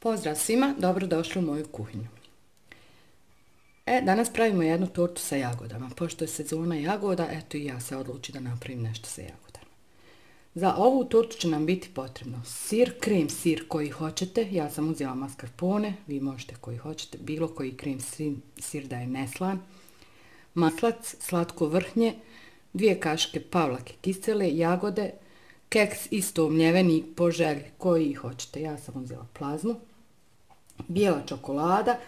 Pozdrav svima, dobrodošli u moju kuhinju. Danas pravimo jednu tortu sa jagodama. Pošto je sezona jagoda, eto i ja se odlučim da napravim nešto sa jagodama. Za ovu tortu će nam biti potrebno sir, krem sir koji hoćete. Ja sam uzela mascarpone, vi možete koji hoćete, bilo koji krem sir da je neslan. Maslac, slatko vrhnje, 2 kašike pavlake kisele, jagode, keks isto mljeveni po želji koji hoćete. Ja sam uzela plazmu, bijela čokolada,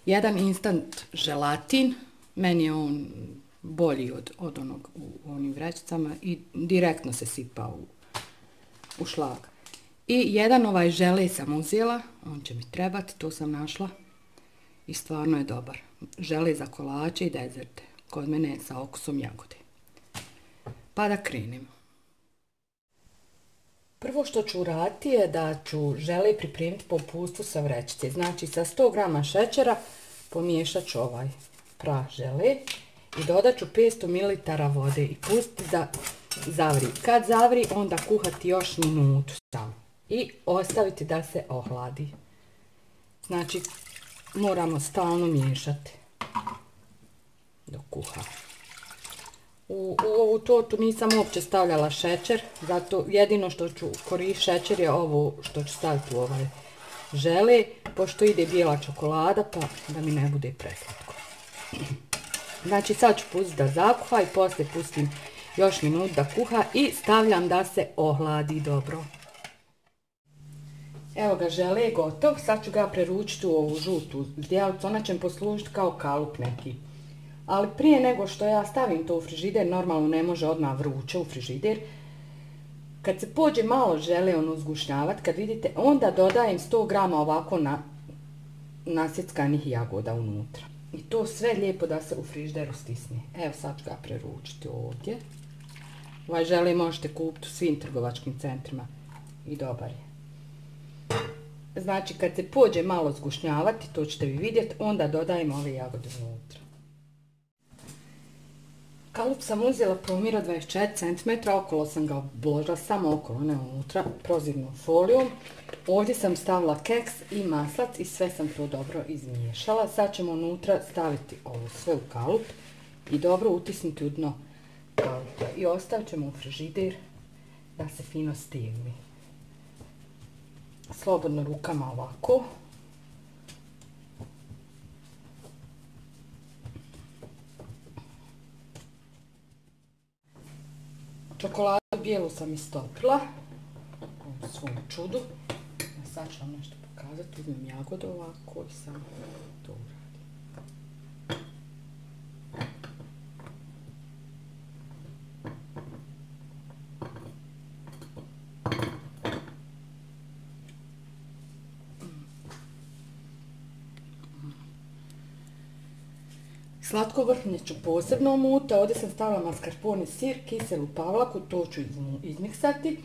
jedan instant želatin, meni je on bolji od onog u onim vrećicama i direktno se sipa u šlag. I jedan ovaj žele sam uzela, on će mi trebati, to sam našla i stvarno je dobar. Žele za kolače i dezerte, kod mene je sa okusom jagode. Pa da krenemo. Prvo što ću uraditi je da ću žele pripremiti po uputstvu sa vrećice. Znači sa 100 g šećera pomiješat ću ovaj prah žele i dodat ću 500 ml vode i pustiti da zavri. Kad zavri onda kuhati još minutu samo i ostaviti da se ohladi. Znači moramo stalno miješati dok kuha. U ovu tortu nisam uopće stavljala šećer, zato jedino što ću koristiti šećer je ovo što ću staviti u ovaj žele, pošto ide bijela čokolada pa da mi ne bude preslatko. Znači sad ću pustiti da zakuha i poslije pustim još minut da kuha i stavljam da se ohladi dobro. Evo ga, žele je gotov, sad ću ga preručiti u ovu žutu zdjelicu, ona će mi poslužiti kao kalup neki. Ali prije nego što ja stavim to u frižider, normalno ne može odmah vruće u frižider. Kad se pođe malo žele zgušnjavati, kad vidite, onda dodajem 100 g ovako nasjeckanih jagoda unutra. I to sve lijepo da se u frižideru stisne. Evo sad ću ga preručiti ovdje. Ovaj žele možete kupiti u svim trgovačkim centrima i dobar je. Znači kad se pođe malo zgušnjavati, to ćete vi vidjeti, onda dodajem ove jagode unutra. Kalup sam uzela promjera 24 cm, okolo sam ga obložila, samo okolo, ne unutra, prozirnom folijom. Ovdje sam stavila keks i maslac i sve sam to dobro izmiješala. Sad ćemo unutra staviti ovo sve u kalup i dobro utisnuti u dno kalupa. I ostavit ćemo u frižider da se fino stegni. Slobodno rukama ovako. Čokoladu bijelu sam istopila u svom čudu. Sad ću vam nešto pokazati. Uzmem jagodu ovako i samo to uradim. Slatko vrhnje ću posebno omuta, ovdje sam stavila mascarpone sir, kiselu pavlaku, to ću izmiksati.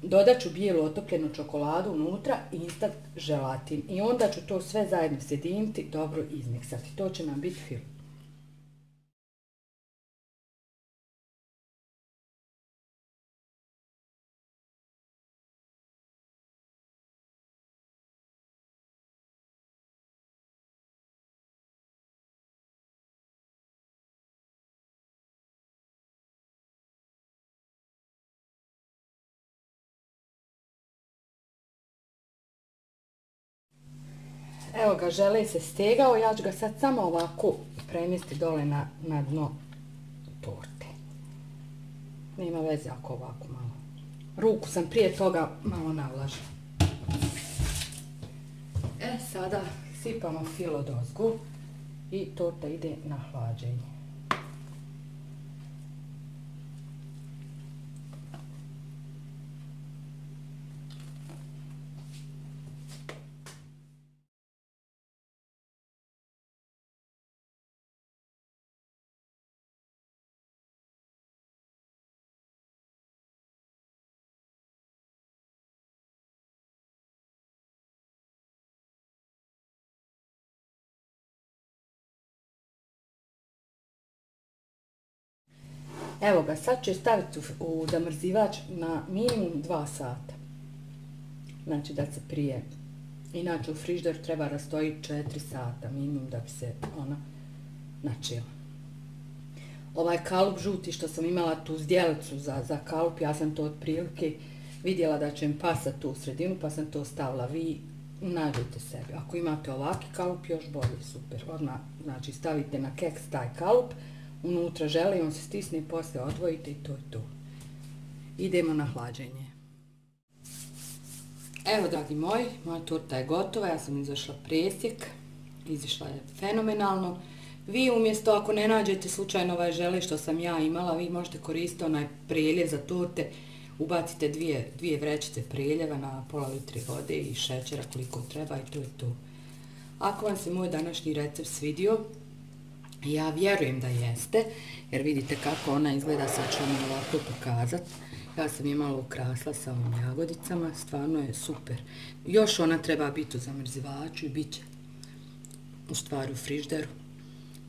Dodat ću bijelu otopljenu čokoladu unutra i instant želatin. I onda ću to sve zajedno sjediniti, dobro izmiksati. To će nam biti fil. Evo ga, žele se stegao, ja ću ga sad samo ovako premjestiti dole na dno torte. Nema veze ako ovako malo. Ruku sam prije toga malo navlažila. Sada sipamo fil odozgo i torta ide na hlađenje. Evo ga, sad ću staviti u zamrzivač na minimum 2 sata. Znači da se prije Inače u frižider treba rastojiti 4 sata minimum da bi se ona načela. Ovaj kalup žuti što sam imala tu zdjelicu za kalup, ja sam to otprilike vidjela da će mi pasati tu u sredinu, pa sam to stavila. Vi nađete sebi. Ako imate ovaki kalup, još bolje, super. Odmah, znači, stavite na keks taj kalup, unutra žele, on se stisne, poslije odvojite i to je to. Idemo na hlađenje. Evo, dragi moji, moja torta je gotova, ja sam izašla presjek, izišla je fenomenalno. Vi umjesto, ako ne nađete slučajno ovaj žele što sam ja imala, vi možete koristiti onaj preljev za torte, ubacite dvije vrećice preljeva na pola litre vode i šećera koliko treba i to je to. Ako vam se moj današnji recept svidio, ja vjerujem da jeste, jer vidite kako ona izgleda, sad ću vam ovako pokazati. Ja sam je malo ukrasila sa ovim jagodicama, stvarno je super. Još ona treba biti u zamrzivaču i bit će u stvari u frižderu.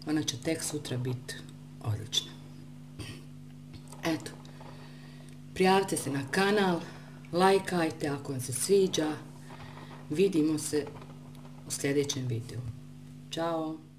Ona će tek sutra biti odlična. Eto, prijavite se na kanal, lajkajte ako vam se sviđa. Vidimo se u sljedećem videu. Ćao!